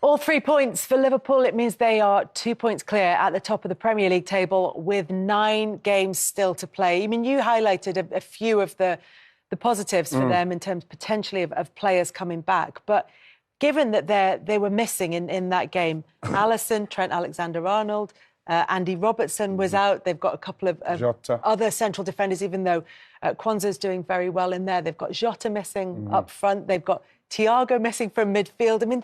All 3 points for Liverpool. It means they are 2 points clear at the top of the Premier League table with 9 games still to play. I mean, you highlighted a few of the positives for them in terms potentially of players coming back. But given that they were missing in that game, Alisson, Trent Alexander-Arnold, Andy Robertson was out. They've got a couple of other central defenders, even though Kwanzaa's doing very well in there. They've got Jota missing up front. They've got Thiago missing from midfield. I mean,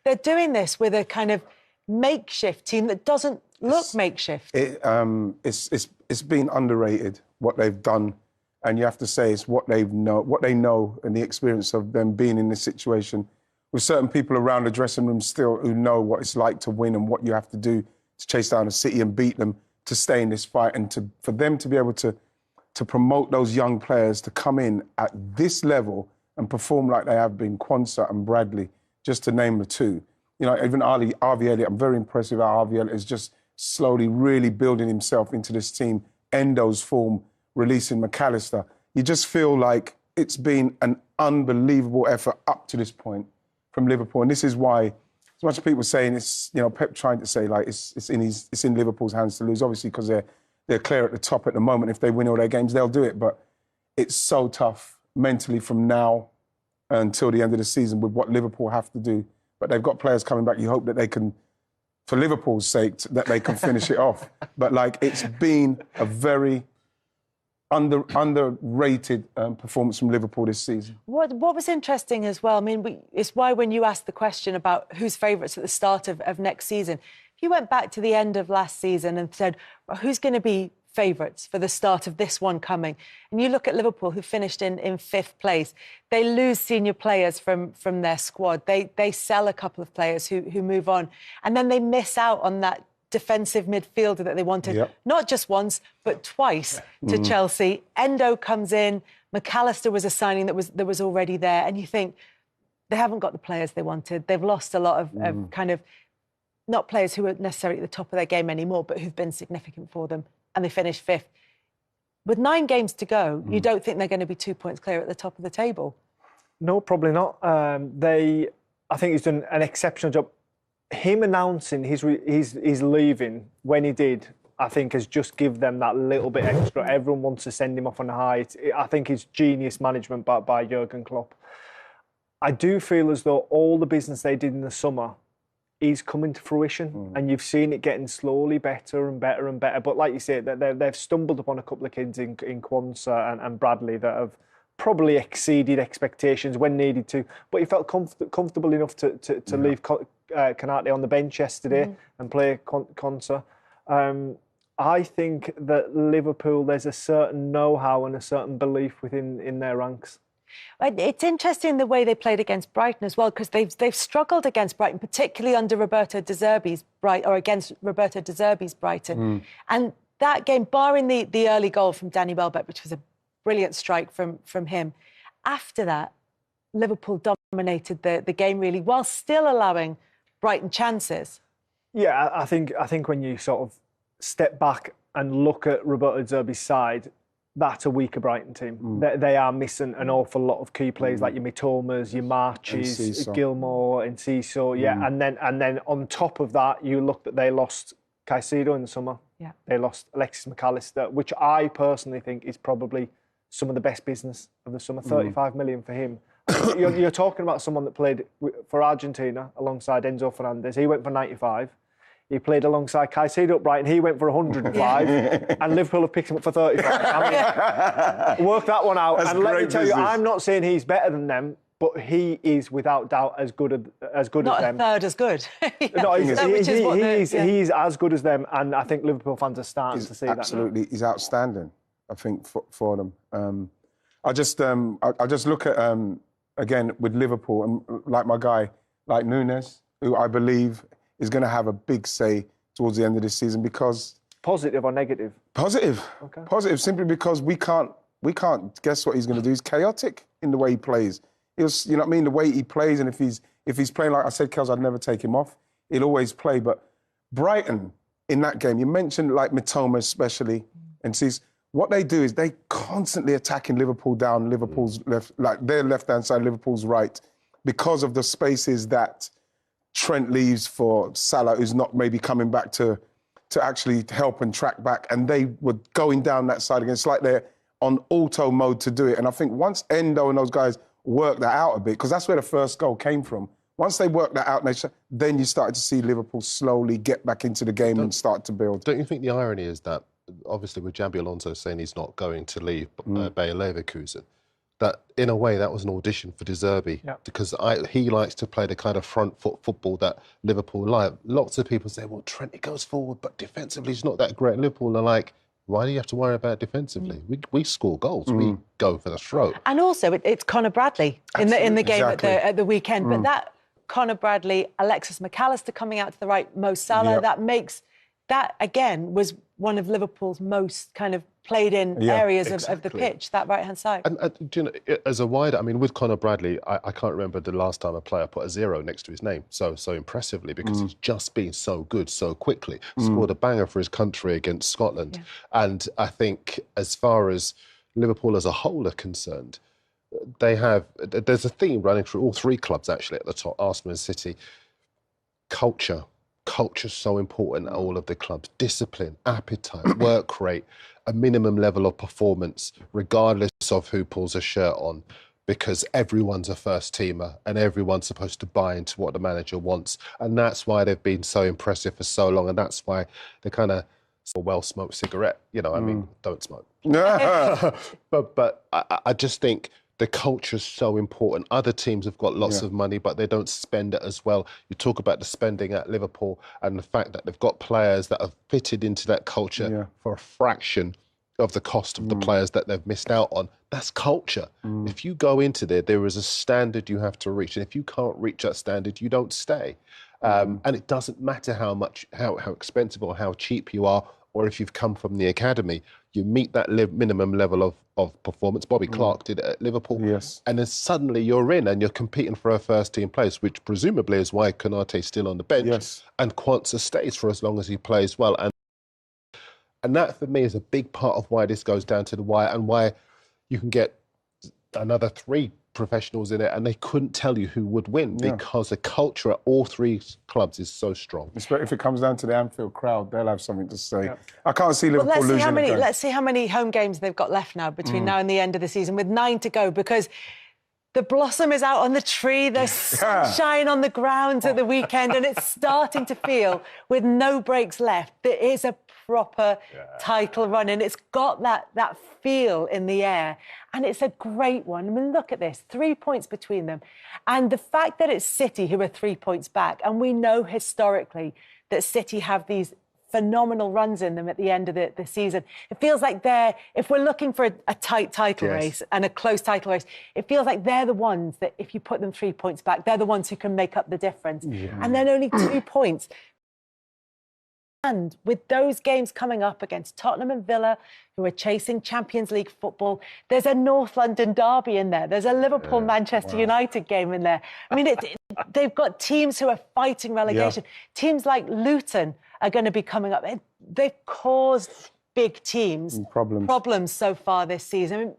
they're doing this with a kind of makeshift team that doesn't look makeshift. It's been underrated, what they've done. And you have to say it's what they know and the experience of them being in this situation with certain people around the dressing room still who know what it's like to win and what you have to do to chase down a City and beat them, to stay in this fight, and for them to be able to promote those young players to come in at this level and perform like they have been, Kwanzaa and Bradley, just to name the two. You know, even Harvey Elliott, I'm very impressed with how Harvey Elliott is just slowly really building himself into this team. Endo's form, releasing McAllister. You just feel like it's been an unbelievable effort up to this point from Liverpool. And this is why, as much as people saying it's, you know, Pep trying to say like it's in Liverpool's hands to lose, obviously because they're clear at the top at the moment. If they win all their games, they'll do it. But it's so tough mentally from now until the end of the season with what Liverpool have to do. But they've got players coming back. You hope that they can, for Liverpool's sake, that they can finish it off. But like, it's been a very underrated performance from Liverpool this season. What was interesting as well, I mean, it's why when you asked the question about who's favourites at the start of next season, if you went back to the end of last season and said, well, who's going to be favourites for the start of this one coming? And you look at Liverpool, who finished in 5th place. They lose senior players from their squad. They sell a couple of players who move on. And then they miss out on that defensive midfielder that they wanted, not just once, but twice to Chelsea. Endo comes in. McAllister was a signing that was already there. And you think, they haven't got the players they wanted. They've lost a lot of kind of, not players who are necessarily at the top of their game anymore, but who've been significant for them. And they finished 5th. With 9 games to go, you don't think they're going to be 2 points clear at the top of the table? No, probably not. I think he's done an exceptional job. Him announcing he's leaving when he did, I think, has just given them that little bit extra. Everyone wants to send him off on a high. I think it's genius management by Jurgen Klopp. I do feel as though all the business they did in the summer is coming to fruition, and you've seen it getting slowly better and better and better. But like you say, they've stumbled upon a couple of kids in Kwanzaa and Bradley that have probably exceeded expectations when needed to. But he felt comfortable enough to leave Konate on the bench yesterday and play Kwanzaa. I think that Liverpool, there's a certain know-how and a certain belief in their ranks. It's interesting the way they played against Brighton as well, because they've struggled against Brighton, particularly under Roberto De Zerbi's against Roberto De Zerbi's Brighton. And that game, barring the early goal from Danny Welbeck, which was a brilliant strike from him, after that, Liverpool dominated the game really, while still allowing Brighton chances. Yeah, I think when you sort of step back and look at Roberto De Zerbi's side, that's a weaker Brighton team. They are missing an awful lot of key players like your Mitomas, your Marches, Gilmore and Ciso. And then on top of that, you look that they lost Caicedo in the summer. Yeah. They lost Alexis McAllister, which I personally think is probably some of the best business of the summer. 35 million for him. You're talking about someone that played for Argentina alongside Enzo Fernandez. He went for 95. He played alongside Caicedo at Brighton. He went for 105, and Liverpool have picked him up for 35. I mean, work that one out. That's and let me tell business. you, I'm not saying he's better than them, but he is without doubt as good as them. Not a third as good. No, he's as good as them, and I think Liverpool fans are starting to see that. Absolutely, he's outstanding. I think for them. I just look at again with Liverpool and like my guy, like Nunes, who I believe is going to have a big say towards the end of this season because... Positive or negative? Positive. Okay. Positive, simply because we can't guess what he's going to do. He's chaotic in the way he plays. You know what I mean? The way he plays, and if he's playing like I said, Kels, I'd never take him off. He'll always play. But Brighton, in that game, you mentioned like Mitoma especially, and sees what they do is they constantly attacking Liverpool down Liverpool's left, like their left-hand side, Liverpool's right, because of the spaces that Trent leaves for Salah, who's not maybe coming back to actually help and track back, and they were going down that side again. It's like they're on auto mode to do it. And I think once Endo and those guys work that out a bit, because that's where the first goal came from. Once they worked that out, then you started to see Liverpool slowly get back into the game and start to build. Don't you think the irony is that, obviously with Xabi Alonso saying he's not going to leave Bayer Leverkusen, that in a way that was an audition for De Zerbi, because he likes to play the kind of front foot football that Liverpool like. Lots of people say, well, Trent, he goes forward, but defensively he's not that great. Liverpool are like, why do you have to worry about defensively? We score goals. We go for the throat. And also, it's Conor Bradley in the game at the weekend. But that Conor Bradley, Alexis McAllister coming out to the right, Mo Salah, that again was one of Liverpool's most kind of played in areas of the pitch, that right-hand side. And do you know, as a wider, I mean, with Conor Bradley, I can't remember the last time a player put a 0 next to his name so impressively, because he's just been so good so quickly. Scored a banger for his country against Scotland. And I think as far as Liverpool as a whole are concerned, there's a theme running through all three clubs actually at the top, Arsenal and City. Culture's so important at all of the clubs. Discipline, appetite, work rate, a minimum level of performance, regardless of who pulls a shirt on, because everyone's a first teamer and everyone's supposed to buy into what the manager wants. And that's why they've been so impressive for so long. And that's why they kind of well-smoked cigarette, you know, I mean, don't smoke. but I just think the culture is so important. Other teams have got lots of money, but they don't spend it as well. You talk about the spending at Liverpool and the fact that they've got players that have fitted into that culture for a fraction of the cost of the players that they've missed out on. That's culture. If you go into there is a standard you have to reach. And if you can't reach that standard, you don't stay. And it doesn't matter how expensive or how cheap you are, or if you've come from the academy, you meet that minimum level of performance. Bobby Clark did it at Liverpool. And then suddenly you're in and you're competing for a first-team place, which presumably is why Konate's still on the bench. And Quansah stays for as long as he plays well. And that, for me, is a big part of why this goes down to the wire, and why you can get another 3 professionals in it and they couldn't tell you who would win, because the culture at all 3 clubs is so strong. If it comes down to the Anfield crowd, they'll have something to say. I can't see Liverpool losing. Let's see how many home games they've got left now between now and the end of the season, with 9 to go, because the blossom is out on the tree, there's sunshine on the grounds at the weekend, and it's starting to feel, with no breaks left, there is a proper title run, and it's got that feel in the air, and it's a great one. I mean, look at this, 3 points between them, and the fact that it's City who are 3 points back, and we know historically that City have these phenomenal runs in them at the end of the season. It feels like if we're looking for a tight title race and a close title race, it feels like they're the ones that, if you put them 3 points back, they're the ones who can make up the difference. And then only 2 points. And with those games coming up against Tottenham and Villa, who are chasing Champions League football, there's a North London derby in there. There's a Liverpool-Manchester United game in there. I mean, they've got teams who are fighting relegation. Teams like Luton are going to be coming up. They've caused big teams problems so far this season. I mean,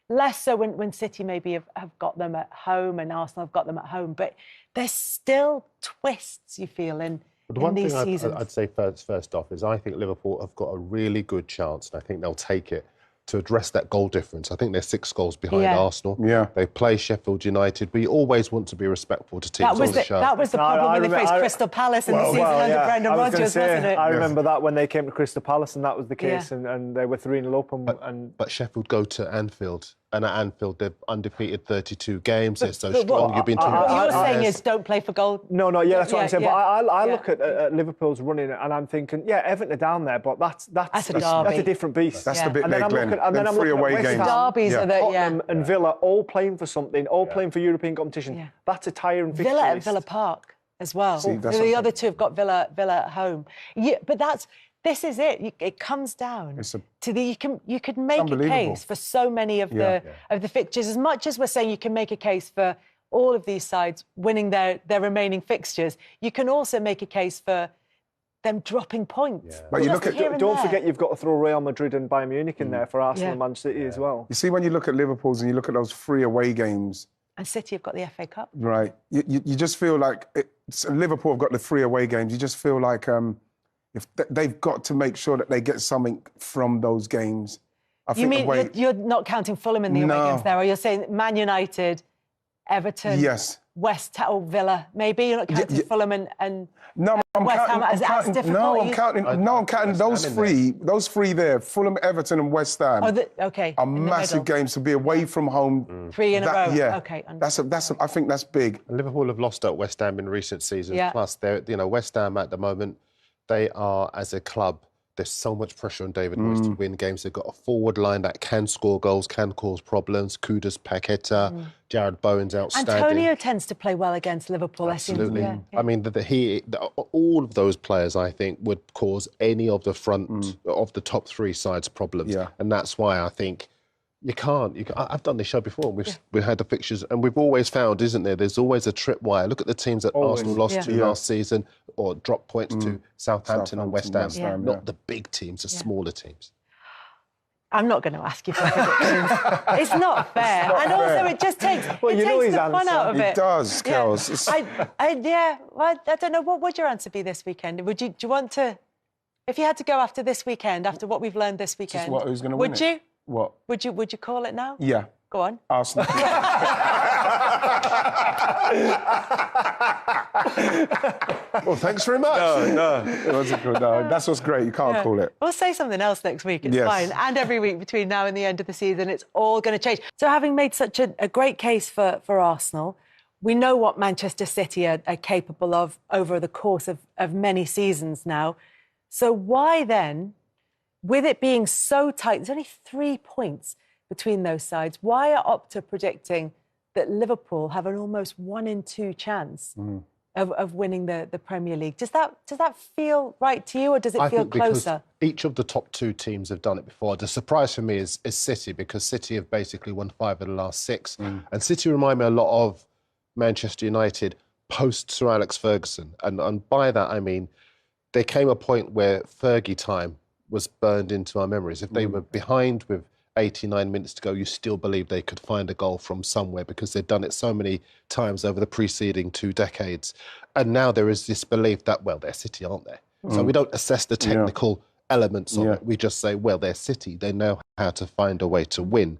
less so when City maybe have got them at home and Arsenal have got them at home. But there's still twists, you feel, in But the one these thing seasons. I'd say first off is I think Liverpool have got a really good chance, and I think they'll take it, to address that goal difference. I think they're 6 goals behind Arsenal. They play Sheffield United. We always want to be respectful to teams on the show. That was the problem when they faced Crystal Palace in the season under Brendan Rodgers, wasn't it? I remember that when they came to Crystal Palace and that was the case, and they were 3-0 up. But Sheffield go to Anfield, and at Anfield they've undefeated 32 games. They're so strong. You've been talking what about you're saying is don't play for gold. No, that's what I'm saying. But I look at Liverpool's running and I'm thinking, Everton are down there, but that's a different beast. That's the bit and they and then I'm looking at games. Derbies are Tottenham and Villa all playing for something, all playing for European competition. That's a tiring fixture Villa list. at Villa Park as well. The other two have got Villa at home. But this is it. It comes down to you could make a case for so many of the fixtures. As much as we're saying you can make a case for all of these sides winning their remaining fixtures, you can also make a case for them dropping points. But you look at don't forget you've got to throw Real Madrid and Bayern Munich in there for Arsenal and Man City as well. You see, when you look at Liverpool's and you look at those 3 away games, And City have got the FA Cup. Right. You just feel like Liverpool have got the 3 away games. You just feel like if they've got to make sure that they get something from those games. You mean you're not counting Fulham in the away games there, or you're saying Man United, Everton, yes, West Ham, or Villa? Maybe you're not counting Fulham and no, West Ham as difficult. No, I'm counting those three. Those 3 there: Fulham, Everton, and West Ham. Okay. Are massive games to be away from home. 3 in a row. Yeah. Okay. I think that's big. Liverpool have lost at West Ham in recent seasons. Yeah. Plus, West Ham at the moment, they are as a club. There's so much pressure on David Moyes to win games. They've got a forward line that can score goals, can cause problems. Kudus, Paqueta, Jared Bowen's outstanding. Antonio tends to play well against Liverpool. Absolutely. I mean, all of those players, I think, would cause any of the front of the top 3 sides problems. Yeah. And that's why I think you can't. I've done this show before. We've had the fixtures, and we've always found, isn't there? There's always a tripwire. Look at the teams that Arsenal lost to last season, or dropped points to Southampton and West Ham. Not the big teams, the smaller teams. I'm not going to ask you for predictions. It's not fair. Also, it just takes, the fun out of it. It does, Kels. Well, I don't know. What would your answer be this weekend? Do you want to, if you had to go after this weekend, after what we've learned this weekend, who's going to win would you? What? Would you call it now? Yeah. Go on. Arsenal. Well, thanks very much. No, it wasn't good. No, that's what's great. You can't call it. We'll say something else next week. It's fine. And every week between now and the end of the season, it's all going to change. So having made such a great case for Arsenal, we know what Manchester City are capable of over the course of many seasons now. So why then, with it being so tight, there's only 3 points between those sides, why are Opta predicting that Liverpool have an almost 1 in 2 chance of winning the Premier League? Does that feel right to you, or does it feel closer? Each of the top 2 teams have done it before. The surprise for me is City, because City have basically won 5 of the last 6. And City remind me a lot of Manchester United post Sir Alex Ferguson. And by that, I mean, there came a point where Fergie time was burned into our memories. If they were behind with 89 minutes to go, you still believe they could find a goal from somewhere, because they've done it so many times over the preceding 2 decades. And now there is this belief that, well, they're City, aren't they? So we don't assess the technical elements of it. We just say, well, they're City. They know how to find a way to win.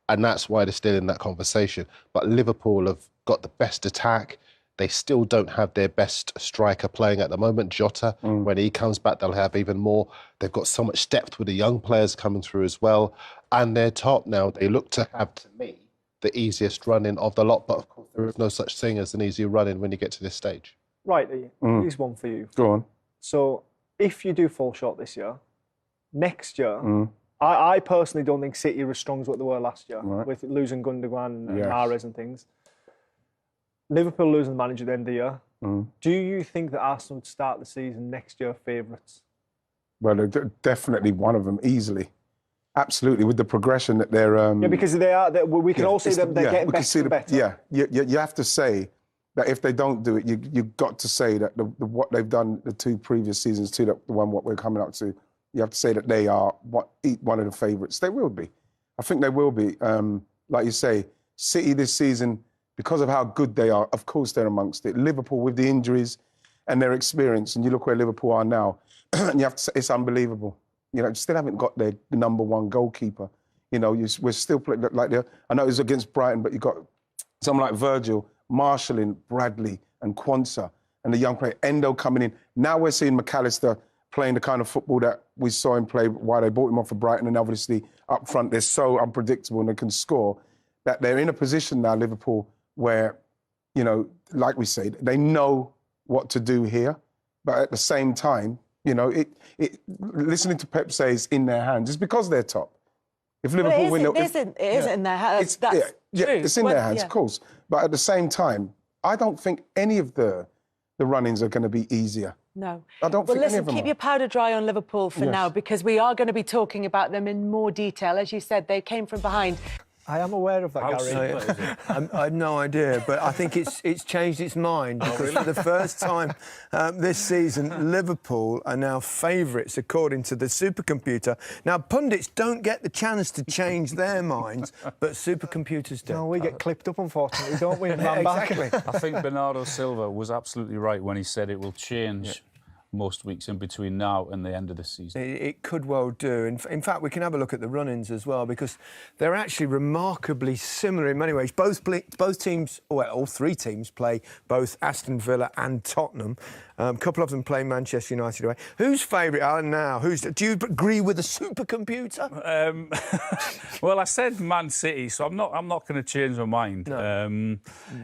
And that's why they're still in that conversation. But Liverpool have got the best attack. They still don't have their best striker playing at the moment, Jota. When he comes back, they'll have even more. They've got so much depth with the young players coming through as well. And they're top now. They look to have, to me, the easiest run-in of the lot. But, of course, there is no such thing as an easy run-in when you get to this stage. Right, here's one for you. Go on. So, if you do fall short this year, next year, I personally don't think City are as strong as what they were last year, with losing Gundogan and Mahrez and things. Liverpool losing the manager at the end of the year. Do you think that Arsenal would start the season next year favourites? Well, they're definitely one of them, easily. Absolutely, with the progression that they're... yeah, because they are. We can all see them. They're getting better and better. Yeah, you have to say that if they don't do it, you've got to say that what they've done the 2 previous seasons to the one what we're coming up to, you have to say that they are one of the favourites. They will be. I think they will be. Like you say, City this season, because of how good they are, of course they're amongst it. Liverpool, with the injuries and their experience, and you look where Liverpool are now, and you have to say it's unbelievable. You know, still haven't got their number 1 goalkeeper. You know, we're still playing like I know it was against Brighton, but you got someone like Virgil marshalling Bradley and Quansah, and the young player Endo coming in. Now we're seeing McAllister playing the kind of football that we saw him play while they bought him off of Brighton, and obviously up front they're so unpredictable and they can score that they're in a position now, Liverpool, where, you know, like we say, they know what to do here, but at the same time, you know, listening to Pep say it's in their hands, it's because they're top. If Liverpool win, it is in their hands. That's true. It's in their hands, of course. But at the same time, I don't think any of the run-ins are going to be easier. No. I don't think any of them keep your powder dry on Liverpool for now, because we are going to be talking about them in more detail. As you said, they came from behind. I am aware of that, How Gary. simple is it? I have no idea, but I think it's changed its mind because for the first time this season, Liverpool are now favourites according to the supercomputer. Now, pundits don't get the chance to change their minds, but supercomputers do. No, we get clipped up, unfortunately, don't we? And ran back. Exactly. I think Bernardo Silva was absolutely right when he said it will change most weeks in between now and the end of the season. It could well do. In fact, we can have a look at the run-ins as well because they're actually remarkably similar in many ways. Both teams, well, all three teams play both Aston Villa and Tottenham. A couple of them play Manchester United away. Who's favourite, Alan, now? Do you agree with the supercomputer? Well, I said Man City, so I'm not going to change my mind. No.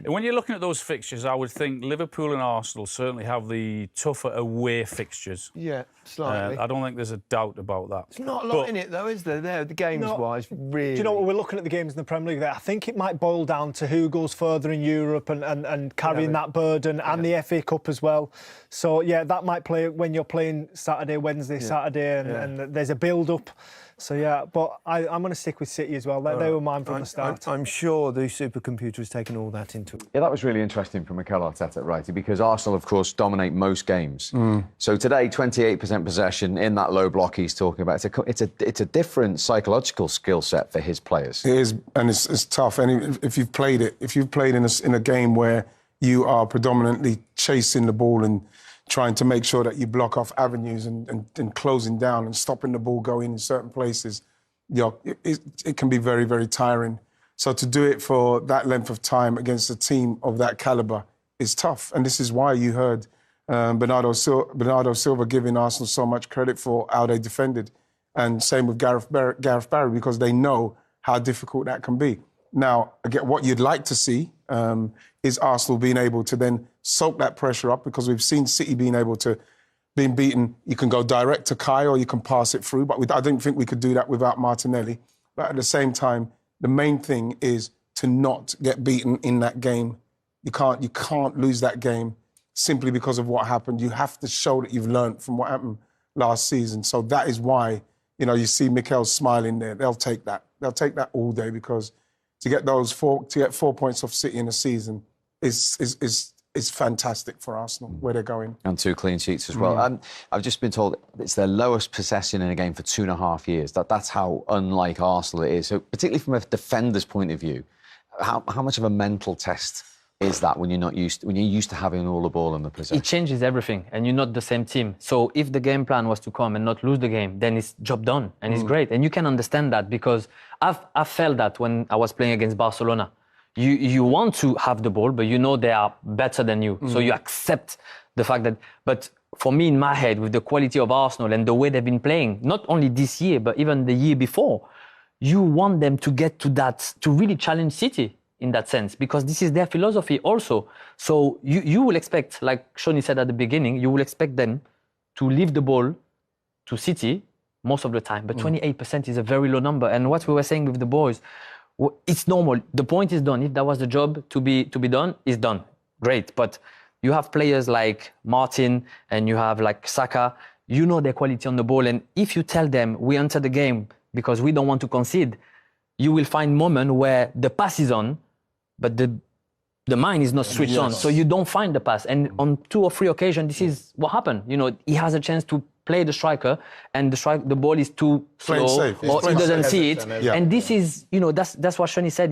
When you're looking at those fixtures, I would think Liverpool and Arsenal certainly have the tougher away fixtures. Yeah, slightly. I don't think there's a doubt about that. There's not a lot in it, though, is there? The games-wise, really. Do you know what, we're looking at the games in the Premier League there? I think it might boil down to who goes further in Europe and carrying that burden, and the FA Cup as well. So, yeah, that might play when you're playing Saturday, Wednesday, Saturday, and there's a build-up. So, yeah, but I'm going to stick with City as well. They were mine from the start. I'm sure the supercomputer has taken all that into it. Yeah, that was really interesting from Mikel Arteta, righty, because Arsenal, of course, dominate most games. So today, 28% possession in that low block he's talking about. It's a different psychological skill set for his players. It is, and it's tough. And if you've played in a game where you are predominantly chasing the ball and trying to make sure that you block off avenues and closing down and stopping the ball going in certain places, it can be very, very tiring. So to do it for that length of time against a team of that calibre is tough. And this is why you heard Bernardo Silva giving Arsenal so much credit for how they defended. And same with Gareth Barry, because they know how difficult that can be. Now, again, what you'd like to see is Arsenal being able to then soak that pressure up, because we've seen City being beaten. You can go direct to Kai or you can pass it through, but I don't think we could do that without Martinelli. But at the same time, the main thing is to not get beaten in that game. You can't lose that game simply because of what happened. You have to show that you've learned from what happened last season. So that is why, you see Mikel smiling there. They'll take that. They'll take that all day, because to get 4 points off City in a season is fantastic for Arsenal, where they're going. And 2 clean sheets as well. I've just been told it's their lowest possession in a game for 2.5 years. That's how unlike Arsenal it is. So particularly from a defender's point of view, how much of a mental test is that when you're used to having all the ball in the possession? It changes everything, and you're not the same team. So if the game plan was to come and not lose the game, then it's job done, and it's great. And you can understand that, because I've felt that when I was playing against Barcelona. You want to have the ball, but you know they are better than you. So you accept the fact that... But for me, in my head, with the quality of Arsenal and the way they've been playing, not only this year, but even the year before, you want them to get to that, to really challenge City in that sense, because this is their philosophy also. So you will expect, like Shoni said at the beginning, you will expect them to leave the ball to City most of the time. But 28% is a very low number. And what we were saying with the boys, it's normal. The point is done. If that was the job to be done, it's done. Great. But you have players like Martin and you have like Saka, you know their quality on the ball. And if you tell them, we enter the game because we don't want to concede, you will find moments where the pass is on, but the mind is not switched on. So you don't find the pass. And on 2 or 3 occasions, this is what happened. He has a chance to play the striker, and the ball is too slow, or he doesn't see it. Yeah. And this is, that's what Shoni said.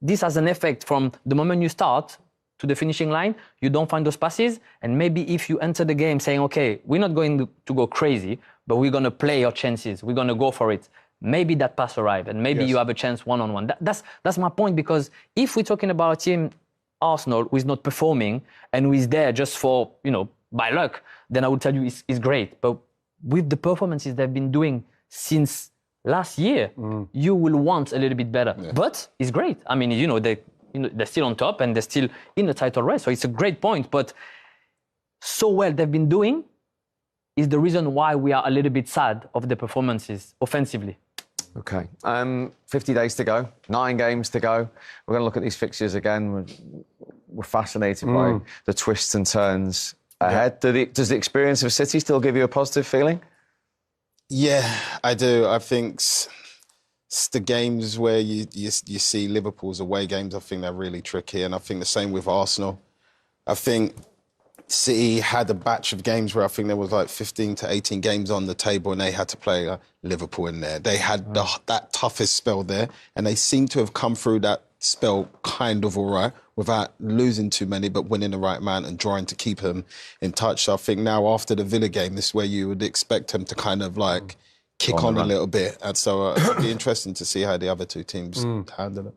This has an effect from the moment you start to the finishing line. You don't find those passes, and maybe if you enter the game saying, okay, we're not going to go crazy, but we're going to play our chances. We're going to go for it. Maybe that pass arrive, and maybe you have a chance one-on-one. That's my point, because if we're talking about a team, Arsenal, who is not performing and who is there just for, by luck, then I would tell you it's great. But with the performances they've been doing since last year, you will want a little bit better. Yeah. But it's great. I mean, they're still on top and they're still in the title race. So it's a great point. But so well they've been doing is the reason why we are a little bit sad of the performances offensively. OK. 50 days to go, 9 games to go. We're going to look at these fixtures again. We're fascinated by the twists and turns ahead. Does the experience of City still give you a positive feeling? Yeah, I do. I think it's the games where you see Liverpool's away games. I think they're really tricky, and I think the same with Arsenal. I think City had a batch of games where I think there was like 15 to 18 games on the table, and they had to play Liverpool in there. They had that toughest spell there, and they seem to have come through that spell kind of all right without losing too many, but winning the right amount and drawing to keep them in touch. So I think now after the Villa game, this is where you would expect them to kind of like kick on a little bit. And so it'll be interesting to see how the other two teams handle it.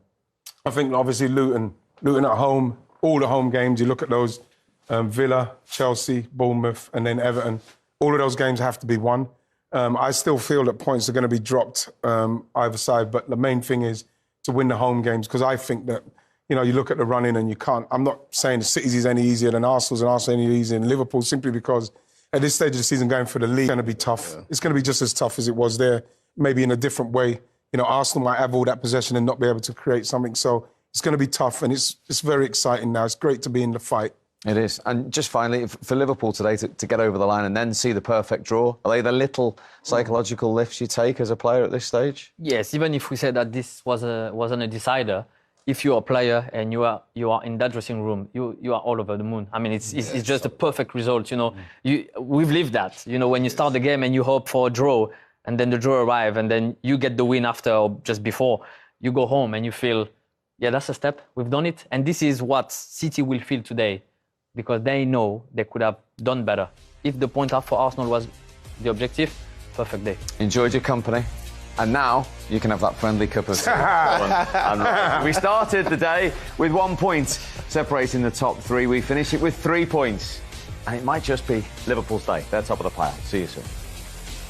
I think obviously Luton at home, all the home games, you look at those, Villa, Chelsea, Bournemouth, and then Everton, all of those games have to be won. I still feel that points are going to be dropped either side, but the main thing is to win the home games, because I think that, you know, you look at the run-in and you can't... I'm not saying the City's is any easier than Arsenal's and Arsenal any easier than Liverpool, simply because at this stage of the season, going for the league, it's going to be tough. Yeah. It's going to be just as tough as it was there, maybe in a different way. You know, Arsenal might have all that possession and not be able to create something, so it's going to be tough, and it's very exciting now. It's great to be in the fight. It is. And just finally, for Liverpool today to get over the line and then see the perfect draw, are they the little psychological lifts you take as a player at this stage? Yes, even if we said that this wasn't a decider, if you're a player and you are in that dressing room, you are all over the moon. I mean, it's just a perfect result, you know. We've lived that, you know, when you start the game and you hope for a draw, and then the draw arrives, and then you get the win after or just before. You go home and you feel, yeah, that's a step. We've done it. And this is what City will feel today, because they know they could have done better. If the point out for Arsenal was the objective, perfect day. Enjoyed your company. And now you can have that friendly cup of tea. We started the day with 1 point separating the top three. We finish it with 3 points. And it might just be Liverpool's day. They're top of the pile. See you soon.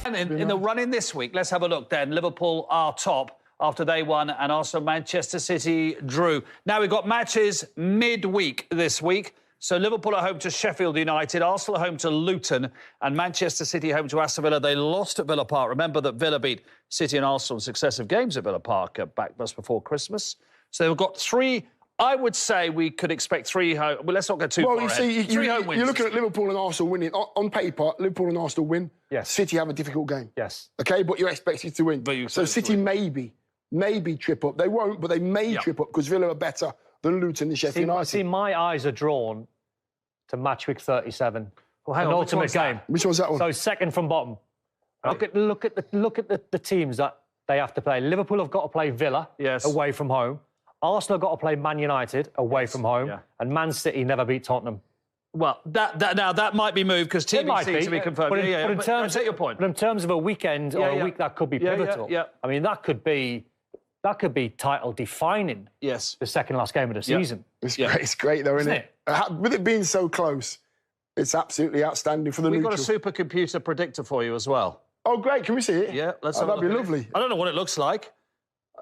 And in the run-in this week, let's have a look then. Liverpool are top after they won, and also Manchester City drew. Now we've got matches midweek this week. So Liverpool are home to Sheffield United, Arsenal are home to Luton, and Manchester City home to Aston Villa. They lost at Villa Park. Remember that Villa beat City and Arsenal in successive games at Villa Park back just before Christmas. So they've got three. I would say we could expect three home... Well, let's not go too far ahead. Well, you see, three home wins. You're looking at Liverpool and Arsenal winning. On paper, Liverpool and Arsenal win. Yes. City have a difficult game. Yes. OK, but you're expected to win. So City maybe trip up. They won't, but they may trip up because Villa are better than Luton and Sheffield United. See, my eyes are drawn to match week 37. Well, hang on, ultimate game. Which one's that one? So second from bottom. Right. Look at the teams that they have to play. Liverpool have got to play Villa away from home. Arsenal have got to play Man United away from home, and Man City never beat Tottenham. Well, that might be moved because TBC to be confirmed. But in terms, I take your point. But in terms of a weekend or a week that could be pivotal, I mean, that could be title defining. Yes, the second last game of the season. It's great though, isn't it? With it being so close, it's absolutely outstanding for the neutral. We've got a supercomputer predictor for you as well. Oh, great! Can we see it? Yeah, let's have a look. That'd be lovely. I don't know what it looks like.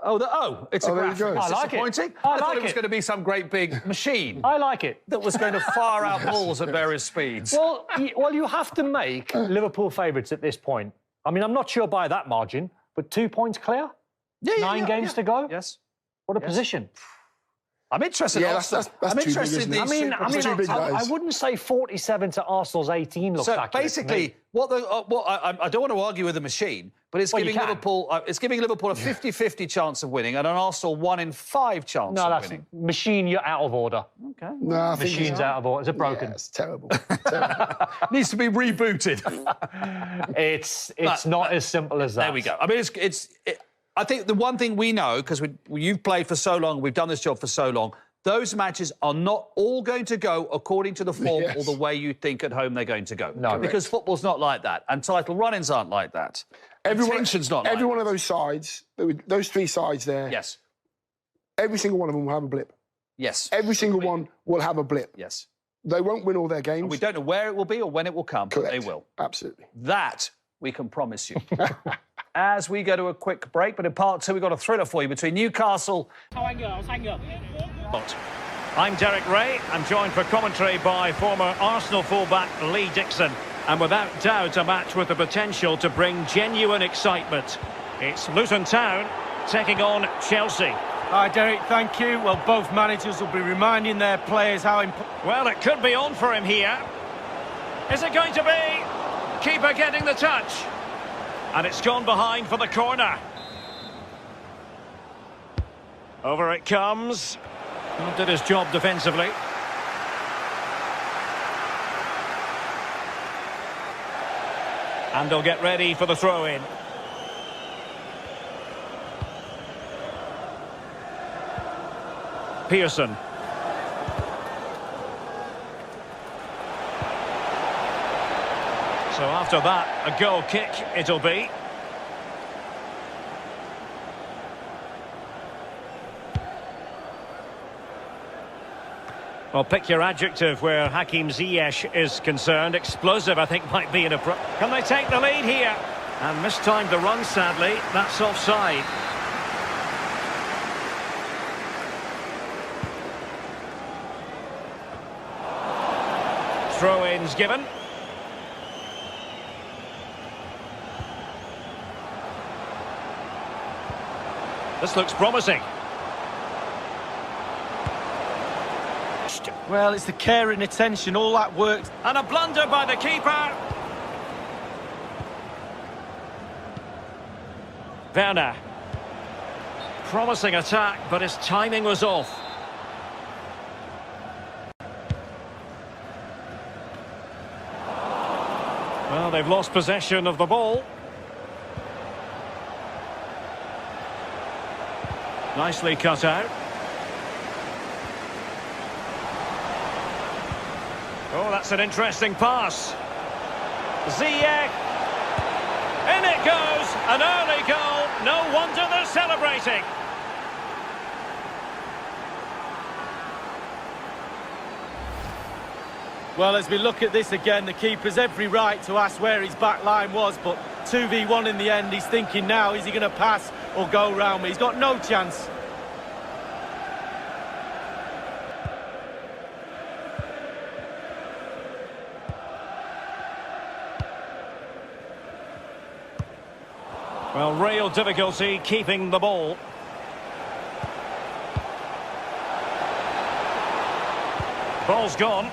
It's a graphic. I like disappointing. it. I thought it was going to be some great big machine. I like it. That was going to fire out balls at various speeds. Well, you have to make Liverpool favourites at this point. I mean, I'm not sure by that margin, but 2 points clear? 9 games to go? Yes. What a position. I'm interested. Yeah, that's I'm too interested big, in these. I wouldn't say 47 to Arsenal's 18 looks accurate. So basically, I don't want to argue with the machine, but it's giving Liverpool a 50-50 chance of winning and an Arsenal 1 in 5 chance of winning. Machine, you're out of order. Okay. No, machine's out of order. Is it broken? Yeah, it's terrible. Needs to be rebooted. It's not as simple as that. There we go. I mean, I think the one thing we know, because you've played for so long, we've done this job for so long, those matches are not all going to go according to the form or the way you think at home they're going to go. No, because football's not like that, and title run-ins aren't like that. Tension's not like every one that. of those sides, those 3 sides there. Yes. Every single one of them will have a blip. Yes. Every single one will have a blip. Yes. They won't win all their games. And we don't know where it will be or when it will come, Correct. but they will. Absolutely. That we can promise you. As we go to a quick break, but in part 2, we've got a thriller for you between Newcastle... I'm Derek Ray. I'm joined for commentary by former Arsenal fullback Lee Dixon. And without doubt, a match with the potential to bring genuine excitement. It's Luton Town taking on Chelsea. Hi, Derek, thank you. Well, both managers will be reminding their players how important... Well, it could be on for him here. Is it going to be? Keeper getting the touch. And it's gone behind for the corner. Over it comes. Did his job defensively. And they'll get ready for the throw-in. Pearson. So after that, a goal kick it'll be. Well, pick your adjective where Hakim Ziyech is concerned. Explosive, I think, might be an approach. Can they take the lead here? And mistimed the run, sadly. That's offside. Throw-ins given. This looks promising. Well, it's the care and attention, all that work. And a blunder by the keeper. Werner. Promising attack, but his timing was off. Well, they've lost possession of the ball. Nicely cut out. Oh, that's an interesting pass. Ziyech. In it goes. An early goal. No wonder they're celebrating. Well, as we look at this again, the keeper's every right to ask where his back line was, but 2v1 in the end. He's thinking now, is he going to pass or go round me? He's got no chance. Well, real difficulty keeping the ball. Ball's gone.